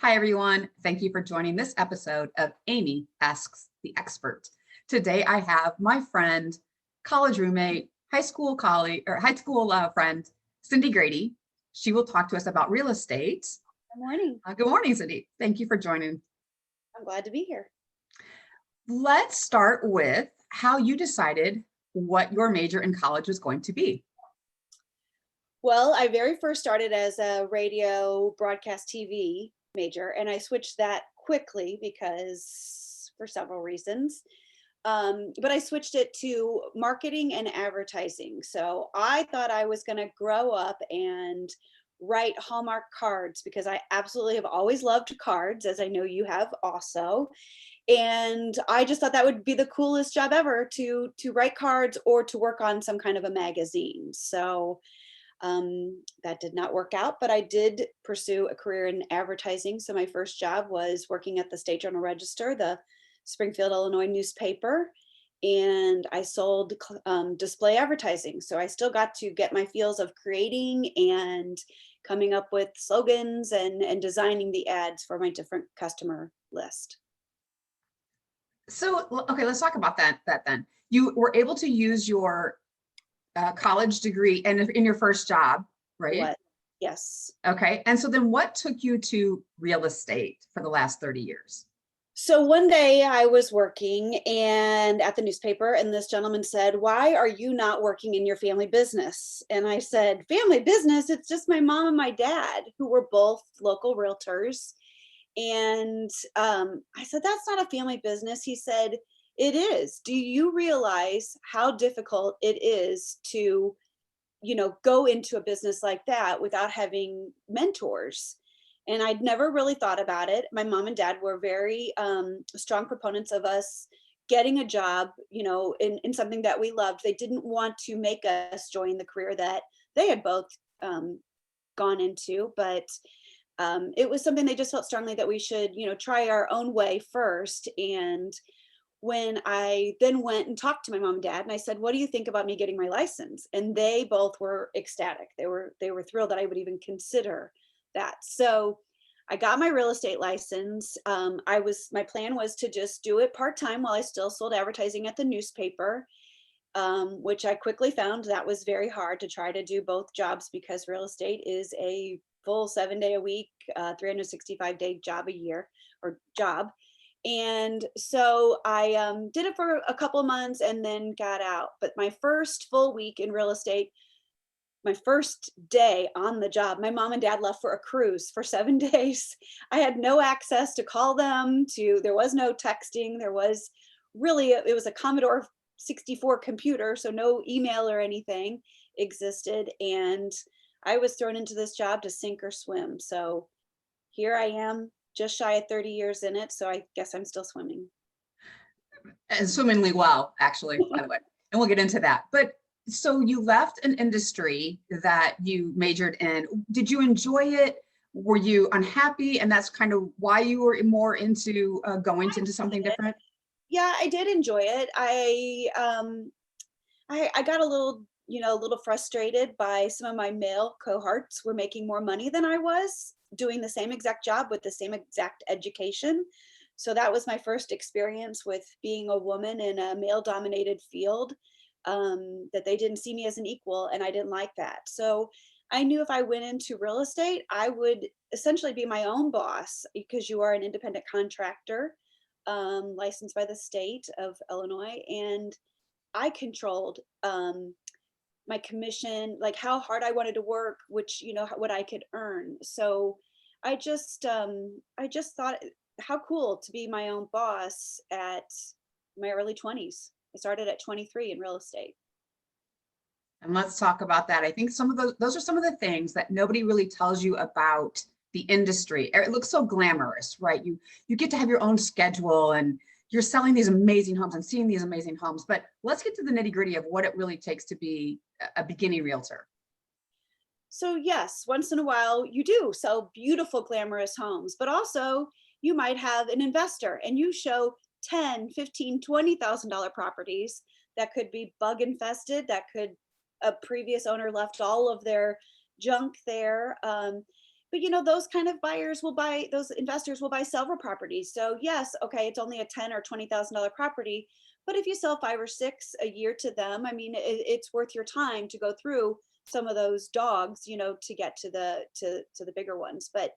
Hi, everyone. Thank you for joining this episode of Amy Asks the Expert. Today, I have my friend, college roommate, high school colleague, or high school friend, Cindy Grady. She will talk to us about real estate. Good morning. Good morning, Cindy. Thank you for joining. I'm glad to be here. Let's start with how you decided what your major in college was going to be. Well, I very first started as a radio broadcast TV major, and I switched that quickly because for several reasons. But I switched it to marketing and advertising. So I thought I was going to grow up and write Hallmark cards because I absolutely have always loved cards, as I know you have also. And I just thought that would be the coolest job ever to write cards or to work on some kind of a magazine. So that did not work out, but I did pursue a career in advertising. So my first job was working at the State Journal Register, the Springfield, Illinois newspaper, and I sold display advertising. So I still got to get my feels of creating and coming up with slogans and designing the ads for my different customer list. So, okay, let's talk about that then. You were able to use your college degree and in your first job, right? What? Yes. Okay. And so then what took you to real estate for the last 30 years? So one day I was working and at the newspaper, and this gentleman said, "Why are you not working in your family business?" And I said, "Family business? It's just my mom and my dad, who were both local realtors." And I said, "That's not a family business." He said, "It is. Do you realize how difficult it is to, go into a business like that without having mentors?" And I'd never really thought about it. My mom and dad were very strong proponents of us getting a job, in something that we loved. They didn't want to make us join the career that they had both gone into, but it was something they just felt strongly that we should, try our own way first. And when I then went and talked to my mom and dad, and I said, "What do you think about me getting my license?" And they both were ecstatic. They were thrilled that I would even consider that. So I got my real estate license. My plan was to just do it part time while I still sold advertising at the newspaper, which I quickly found that was very hard to try to do both jobs because real estate is a full 7 day a week, 365-day job a year or job. And so I did it for a couple of months and then got out. But my first full week in real estate, my first day on the job, my mom and dad left for a cruise for 7 days. I had no access to call them, there was no texting. It was a Commodore 64 computer, so no email or anything existed. And I was thrown into this job to sink or swim. So here I am, just shy of 30 years in it. So I guess I'm still swimming. And swimmingly well, actually, by the way. And we'll get into that. But so you left an industry that you majored in. Did you enjoy it? Were you unhappy? And that's kind of why you were more into going into something different? Yeah, I did enjoy it. I got a little frustrated by some of my male cohorts were making more money than I was doing the same exact job with the same exact education. So that was my first experience with being a woman in a male dominated field, that they didn't see me as an equal, and I didn't like that. So I knew if I went into real estate, I would essentially be my own boss because you are an independent contractor, licensed by the state of Illinois, and I controlled my commission, like how hard I wanted to work, which what I could earn. So I just thought how cool to be my own boss at my early 20s. I started at 23 in real estate. And let's talk about that. I think some of those are some of the things that nobody really tells you about the industry. It looks so glamorous, right? You get to have your own schedule and you're selling these amazing homes and seeing these amazing homes. But let's get to the nitty-gritty of what it really takes to be a beginning realtor. So yes, once in a while you do sell beautiful, glamorous homes, but also you might have an investor and you show 10, 15, $20,000 properties that could be bug infested, that could a previous owner left all of their junk there. But those kind of buyers will buy, those investors will buy several properties. So yes, okay, it's only a $10,000 or $20,000 property, but if you sell 5 or 6 a year to them, I mean, it's worth your time to go through some of those dogs, to get to the bigger ones. But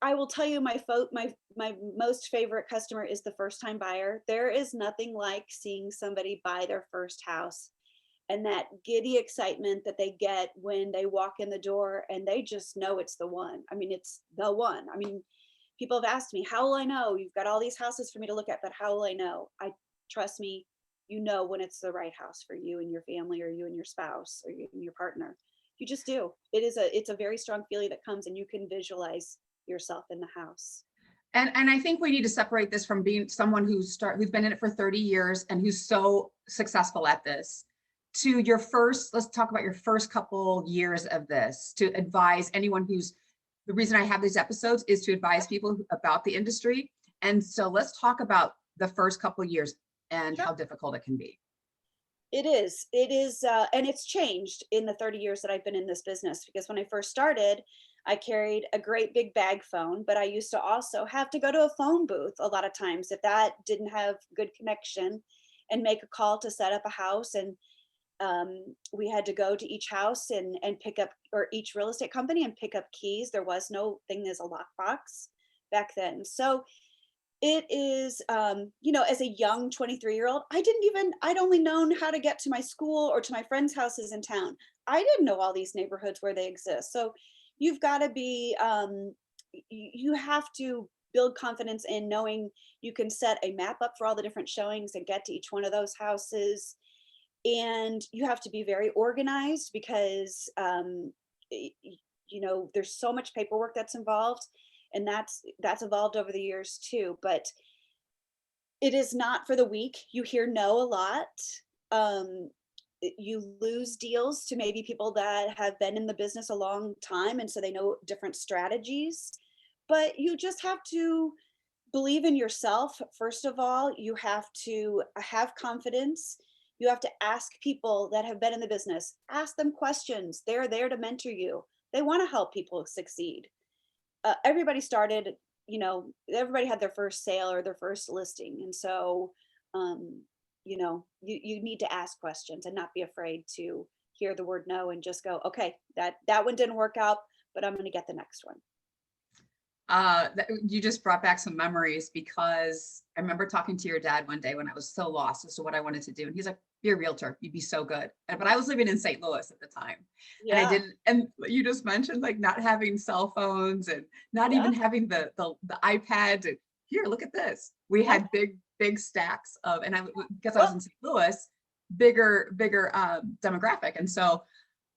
I will tell you, my most favorite customer is the first time buyer. There is nothing like seeing somebody buy their first house and that giddy excitement that they get when they walk in the door and they just know it's the one. I mean, it's the one. I mean, people have asked me, how will I know? You've got all these houses for me to look at, but how will I know? I trust me, when it's the right house for you and your family, or you and your spouse, or you and your partner. You just do. It's a very strong feeling that comes, and you can visualize yourself in the house. And I think we need to separate this from being someone who's been in it for 30 years and who's so successful at this, to your first, let's talk about your first couple years of this, to advise anyone the reason I have these episodes is to advise people about the industry. And so let's talk about the first couple years and how difficult it can be. It is, and it's changed in the 30 years that I've been in this business, because when I first started, I carried a great big bag phone, but I used to also have to go to a phone booth a lot of times if that didn't have good connection, and make a call to set up a house. And we had to go to each house and pick up, or each real estate company, and pick up keys. There was no thing as a lockbox back then. So it is, as a young 23-year-old, I'd only known how to get to my school or to my friends' houses in town. I didn't know all these neighborhoods where they exist. So you've got to be, you have to build confidence in knowing you can set a map up for all the different showings and get to each one of those houses. And you have to be very organized, because, there's so much paperwork that's involved, and that's evolved over the years too. But it is not for the weak. You hear no a lot. You lose deals to maybe people that have been in the business a long time, and so they know different strategies. But you just have to believe in yourself. First of all, you have to have confidence. You have to ask people that have been in the business. Ask them questions. They're there to mentor you. They want to help people succeed. Everybody started, everybody had their first sale or their first listing. And so, you need to ask questions and not be afraid to hear the word no and just go, okay, that one didn't work out, but I'm going to get the next one. You just brought back some memories, because I remember talking to your dad one day when I was so lost as to what I wanted to do. And he's like, "Be a realtor, you'd be so good." But I was living in St. Louis at the time. And I didn't, and you just mentioned like not having cell phones and not even having the iPad. And here, look at this. We had big stacks of, and because I was in St. Louis, bigger demographic. And so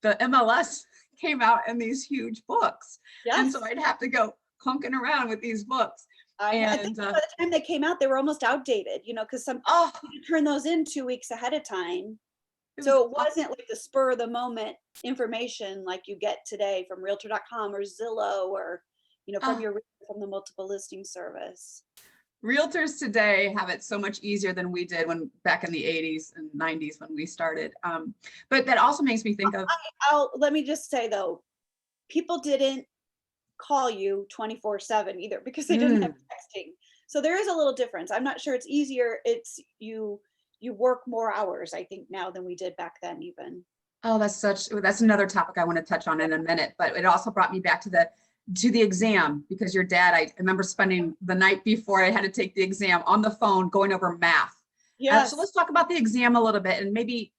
the MLS came out in these huge books. And so I'd have to go clunking around with these books. I think by the time they came out, they were almost outdated, because you turn those in 2 weeks ahead of time. So it wasn't like the spur of the moment information like you get today from realtor.com or Zillow, or, from the multiple listing service. Realtors today have it so much easier than we did when back in the 80s and 90s when we started. But that also makes me think of, let me just say though, people didn't call you 24/7 either, because they didn't have texting. So there is a little difference. I'm not sure it's easier. It's you work more hours, I think, now than we did back then even. Oh, that's another topic I want to touch on in a minute, but it also brought me back to the exam, because your dad, I remember spending the night before I had to take the exam on the phone going over math. So let's talk about the exam a little bit, and maybe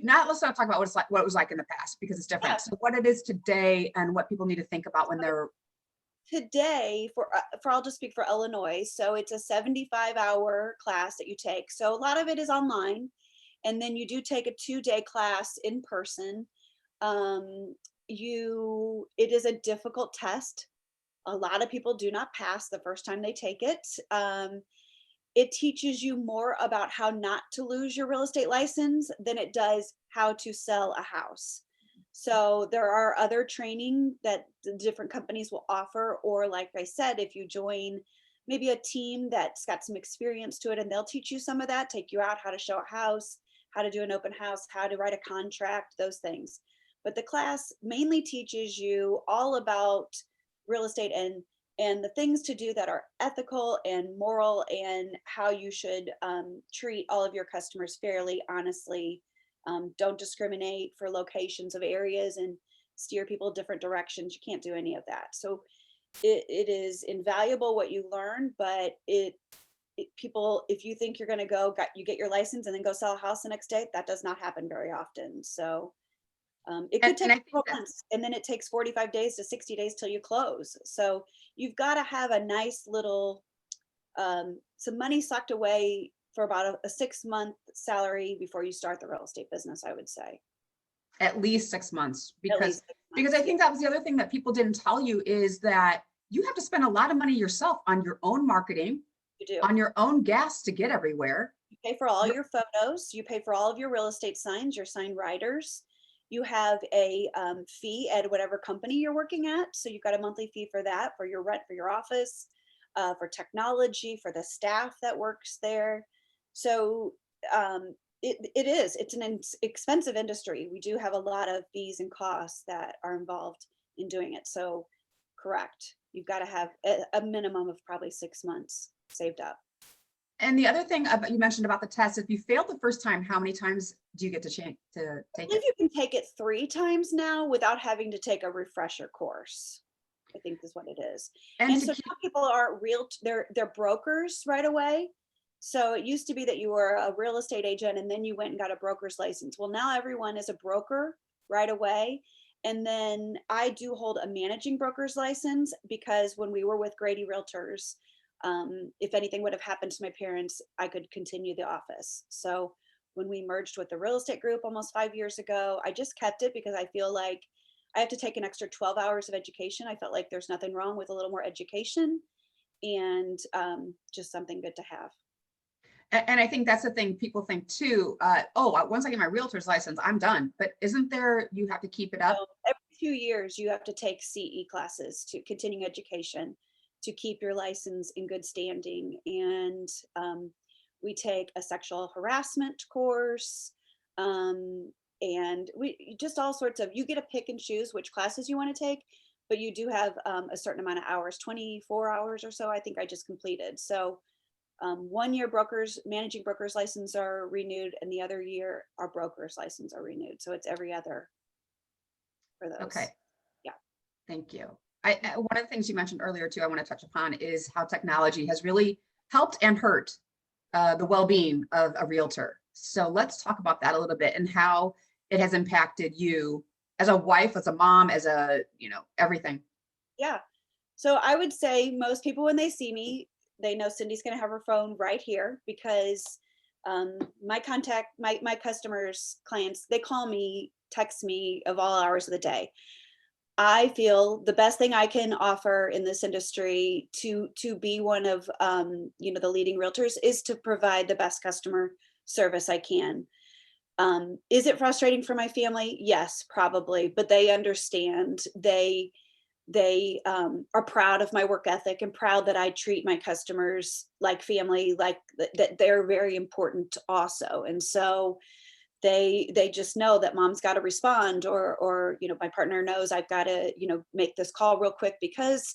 not, let's not talk about what it was like in the past, because it's different. So what it is today and what people need to think about when they're today, for I'll just speak for Illinois. So it's a 75-hour class that you take. So a lot of it is online, and then you do take a 2-day class in person. It is a difficult test. A lot of people do not pass the first time they take it. It teaches you more about how not to lose your real estate license than it does how to sell a house. So there are other training that the different companies will offer, or like I said, if you join maybe a team that's got some experience to it, and they'll teach you some of that, take you out how to show a house, how to do an open house, how to write a contract, those things. but the class mainly teaches you all about real estate and the things to do that are ethical and moral, and how you should treat all of your customers fairly, honestly. Don't discriminate for locations of areas and steer people different directions. You can't do any of that. So it is invaluable what you learn, but people, if you think you're going to you get your license and then go sell a house the next day, that does not happen very often. So it could And take I think 12 months, and then it takes 45 days to 60 days till you close. So you've got to have a nice little, some money socked away for about a 6-month salary before you start the real estate business, I would say. at least 6 months, At least 6 because months, I think that was the other thing that people didn't tell you, is that you have to spend a lot of money yourself on your own marketing, you do. on your own gas to get everywhere. You pay for all your photos. You pay for all of your real estate signs, your sign writers. You have a fee at whatever company you're working at. So you've got a monthly fee for that, for your rent, for your office, for technology, for the staff that works there. So it's an expensive industry. We do have a lot of fees and costs that are involved in doing it. So correct. You've got to have a minimum of probably 6 months saved up. And the other thing you mentioned about the test, if you failed the first time, how many times do you get to take I it? believe you can take it 3 times now without having to take a refresher course, I think is what it is. And so now people aren't they're brokers right away. So it used to be that you were a real estate agent and then you went and got a broker's license. Well, now everyone is a broker right away. And then I do hold a managing broker's license, because when we were with Grady Realtors, if anything would have happened to my parents, I could continue the office. So when we merged with the real estate group almost 5 years ago, I just kept it because I feel like I have to take an extra 12 hours of education. I felt like there's nothing wrong with a little more education, and just something good to have. And I think that's the thing people think too. Once I get my realtor's license, I'm done. But isn't there, you have to keep it up? So every 2 years, you have to take CE classes, to continuing education, to keep your license in good standing. And we take a sexual harassment course, and we just all sorts of, you get to pick and choose which classes you want to take, but you do have a certain amount of hours, 24 hours or so, I think I just completed. So 1 year managing brokers license are renewed, and the other year our broker's license are renewed. So it's every other for those. Okay. Yeah. Thank you. One of the things you mentioned earlier too, I want to touch upon, is how technology has really helped and hurt the well-being of a realtor. So let's talk about that a little bit, and how it has impacted you as a wife, as a mom, as a, everything. Yeah. So I would say most people, when they see me, they know Cindy's going to have her phone right here, because my customers, clients, they call me, text me of all hours of the day. I feel the best thing I can offer in this industry to be one of the leading realtors is to provide the best customer service I can. Is it frustrating for my family? Yes, probably, but they understand. They are proud of my work ethic and proud that I treat my customers like family, like that they're very important also. And so they just know that mom's got to respond, or my partner knows I've got to make this call real quick, because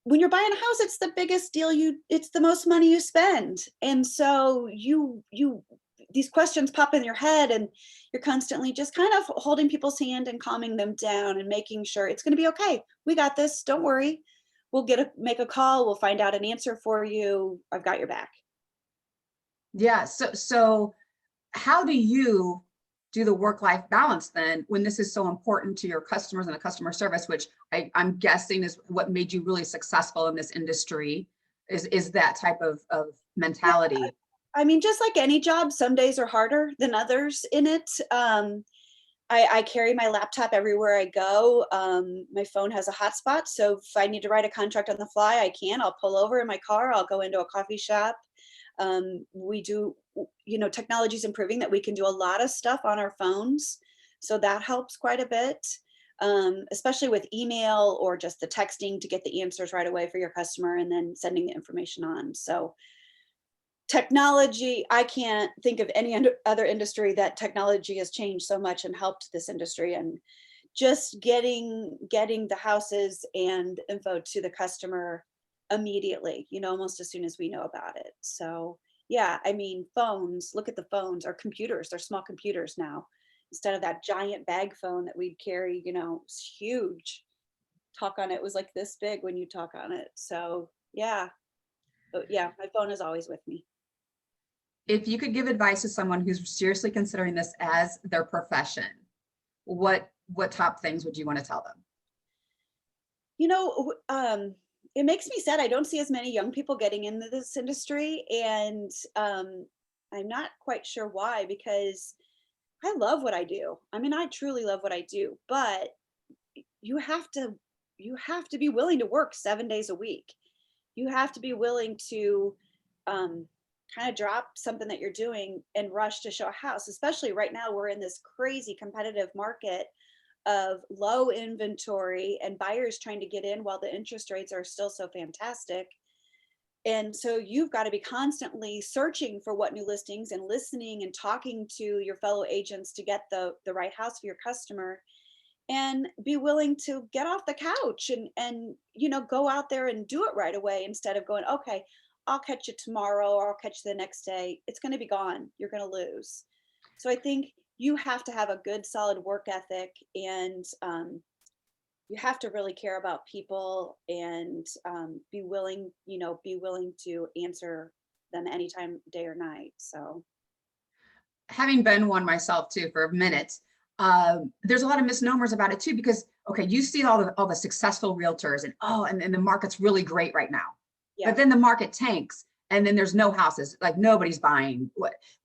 when you're buying a house, it's the biggest deal, it's the most money you spend. And so these questions pop in your head, and you're constantly just kind of holding people's hand and calming them down and making sure it's going to be okay. We got this. Don't worry. We'll make a call. We'll find out an answer for you. I've got your back. Yeah. So how do you do the work-life balance then, when this is so important to your customers and the customer service, which I'm guessing is what made you really successful in this industry, is that type of mentality? Yeah. I mean, just like any job, some days are harder than others in it. I carry my laptop everywhere I go. My phone has a hotspot, so if I need to write a contract on the fly, I can. I'll pull over in my car. I'll go into a coffee shop. We do, technology is improving, that we can do a lot of stuff on our phones. So that helps quite a bit, especially with email or just the texting to get the answers right away for your customer and then sending the information on. So technology, I can't think of any other industry that technology has changed so much and helped this industry. And just getting the houses and info to the customer immediately, almost as soon as we know about it. So yeah, I mean, phones, look at the phones, or computers, they're small computers now. Instead of that giant bag phone that we'd carry, it's huge. Talk on it was like this big when you talk on it. So yeah, but yeah, my phone is always with me. If you could give advice to someone who's seriously considering this as their profession, what top things would you want to tell them? You know, it makes me sad. I don't see as many young people getting into this industry, and I'm not quite sure why, because I love what I do. I mean, I truly love what I do, but you have to be willing to work 7 days a week. You have to be willing to um, kind of drop something that you're doing and rush to show a house. Especially right now, we're in this crazy competitive market of low inventory and buyers trying to get in while the interest rates are still so fantastic. And so you've got to be constantly searching for what new listings, and listening and talking to your fellow agents to get the right house for your customer, and be willing to get off the couch and go out there and do it right away, instead of going, okay, I'll catch it tomorrow, or I'll catch it the next day. It's going to be gone. You're going to lose. So I think you have to have a good solid work ethic, and you have to really care about people, and be willing to answer them anytime, day or night. So Having been one myself too for a minute, there's a lot of misnomers about it too, because okay, you see all the successful realtors and and the market's really great right now, yeah. but then the market tanks and then there's no houses, like nobody's buying.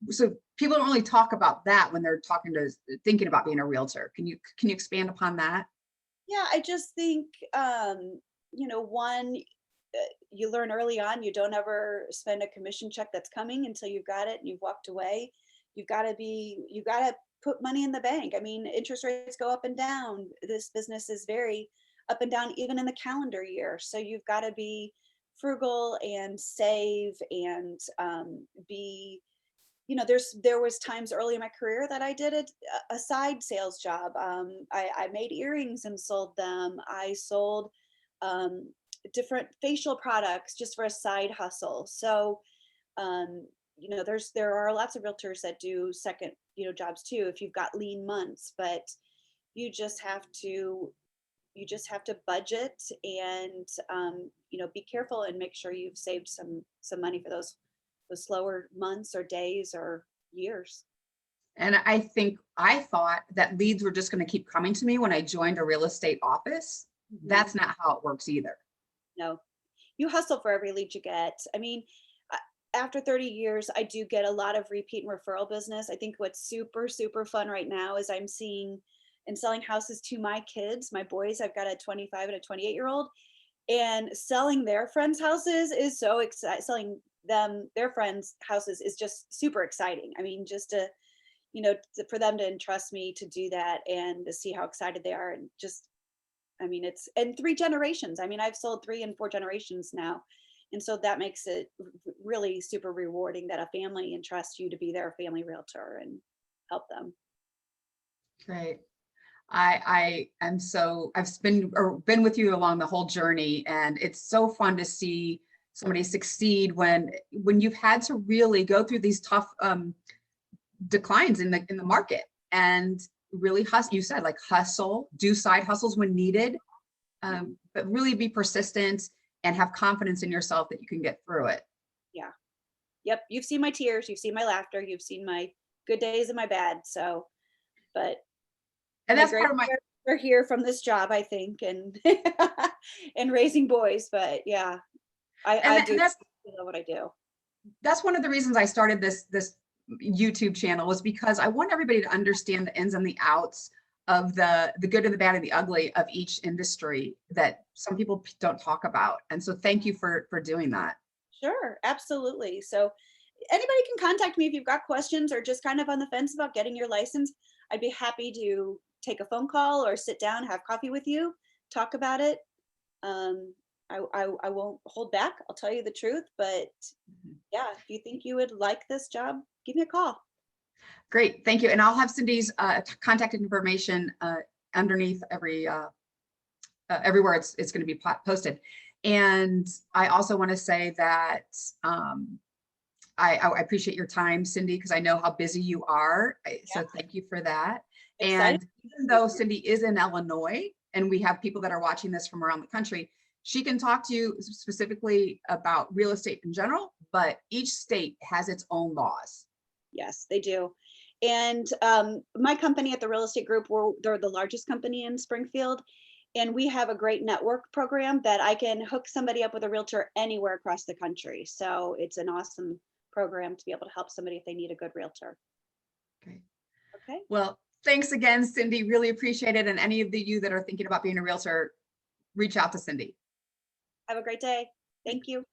So people don't really talk about that when they're thinking about being a realtor. Can you expand upon that? Yeah, I just think, one, you learn early on, you don't ever spend a commission check that's coming until you've got it and you've walked away. You got to put money in the bank. I mean, interest rates go up and down. This business is very up and down, even in the calendar year. So you've got to be frugal and save, and be there was times early in my career that I did a side sales job. I made earrings and sold them. I sold um, different facial products just for a side hustle. So there are lots of realtors that do second jobs too, if you've got lean months. But you just have to budget, and be careful and make sure you've saved some money for those slower months or days or years. And I thought that leads were just going to keep coming to me when I joined a real estate office. Mhm. That's not how it works either. No, you hustle for every lead you get. I mean, after 30 years, I do get a lot of repeat and referral business. I think what's super, super fun right now is I'm seeing and selling houses to my kids, my boys. I've got a 25 and a 28-year-old, and selling their friends' houses is so exciting. Selling their friends' houses is just super exciting. I mean, just for them to entrust me to do that, and to see how excited they are, and just, I mean, it's, and 3 generations. I mean, I've sold 3 and 4 generations now. And so that makes it really super rewarding that a family entrusts you to be their family realtor and help them. Great. I am so I've been with you along the whole journey, and it's so fun to see somebody succeed when you've had to really go through these tough declines in the market, and really hustle. You said, like, hustle, do side hustles when needed, but really be persistent and have confidence in yourself that you can get through it. Yeah. Yep. You've seen my tears, you've seen my laughter, you've seen my good days and my bad. So, but And my that's great part of my are here from this job, I think, and and raising boys. But yeah, I do and love what I do. that's one of the reasons I started this YouTube channel, was because I want everybody to understand the ins and the outs of the good and the bad and the ugly of each industry that some people don't talk about. And so thank you for doing that. Sure, absolutely. So anybody can contact me if you've got questions, or just kind of on the fence about getting your license. I'd be happy to take a phone call or sit down, have coffee with you, talk about it. Um, I won't hold back. I'll tell you the truth. But yeah, if you think you would like this job, give me a call. Great, thank you. And I'll have Cindy's contact information underneath everywhere it's going to be posted. And I also want to say that I appreciate your time, Cindy, because I know how busy you are. So thank you for that. Excited. And even though Cindy is in Illinois, and we have people that are watching this from around the country, she can talk to you specifically about real estate in general, but each state has its own laws. Yes, they do. And my company at the Real Estate Group, they're the largest company in Springfield. And we have a great network program that I can hook somebody up with a realtor anywhere across the country. So it's an awesome program to be able to help somebody if they need a good realtor. Okay. Okay. Well, thanks again, Cindy. Really appreciate it. And any of you that are thinking about being a realtor, reach out to Cindy. Have a great day. Thank you.